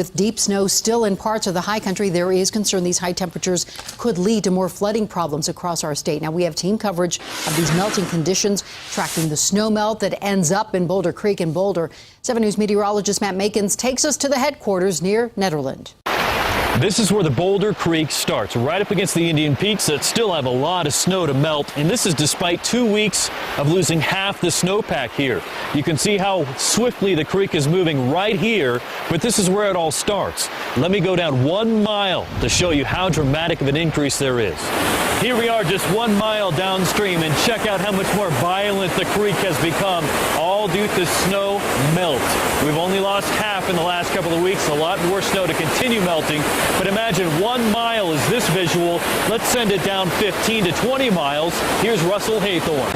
With deep snow still in parts of the high country, there is concern these high temperatures could lead to more flooding problems across our state. Now, we have team coverage of these melting conditions, tracking the snow melt that ends up in Boulder Creek in Boulder. 7 News meteorologist Matt Makins takes us to the headquarters near Nederland. This is where the Boulder Creek starts, right up against the Indian Peaks that still have a lot of snow to melt. And this is despite 2 weeks of losing half the snowpack here. You can see how swiftly the creek is moving right here, but this is where it all starts. Let me go down 1 mile to show you how dramatic of an increase there is. Here we are just 1 mile downstream, and check out how much more violent the creek has become, all due to snow melt. We've only lost half in the last couple of weeks, a lot more snow to continue melting. But imagine 1 mile is this visual. Let's send it down 15 to 20 miles. Here's Russell Haythorne.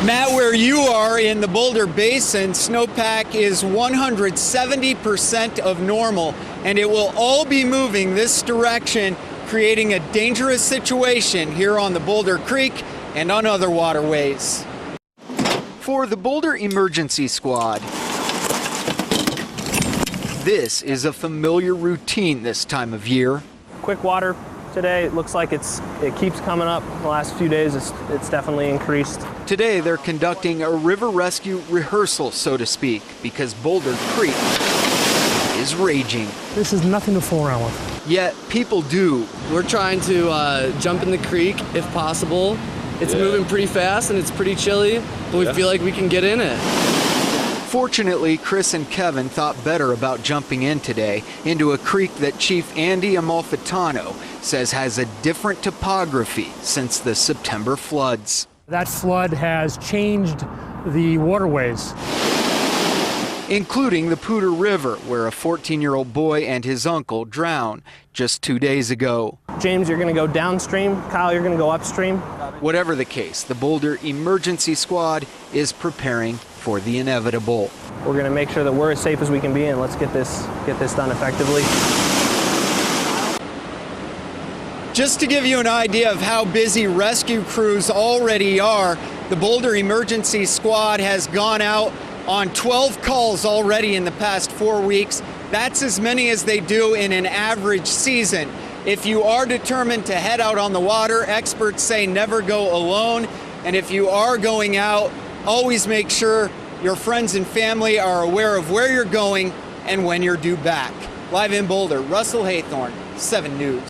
Matt, where you are in the Boulder Basin, snowpack is 170% of normal, and it will all be moving this direction, creating a dangerous situation here on the Boulder Creek and on other waterways. For the Boulder Emergency Squad, this is a familiar routine this time of year. Quick water today. It looks like it keeps coming up. The last few days it's definitely increased. Today they're conducting a river rescue rehearsal, so to speak, because Boulder Creek is raging. This is nothing to fool around with. Yet people do. We're trying to jump in the creek if possible. It's moving pretty fast and it's pretty chilly, but we feel like we can get in it. Fortunately, Chris and Kevin thought better about jumping in today into a creek that Chief Andy Amalfitano says has a different topography since the September floods. That flood has changed the waterways, including the Poudre River, where a 14-year-old boy and his uncle drowned just 2 days ago. James, you're going to go downstream. Kyle, you're going to go upstream. Whatever the case, the Boulder Emergency Squad is preparing for the inevitable. We're going to make sure that we're as safe as we can be, and let's get this done effectively. Just to give you an idea of how busy rescue crews already are, the Boulder Emergency Squad has gone out on 12 calls already in the past 4 weeks. That's as many as they do in an average season. If you are determined to head out on the water, experts say never go alone. And if you are going out, always make sure your friends and family are aware of where you're going and when you're due back. Live in Boulder, Russell Haythorne, 7 News.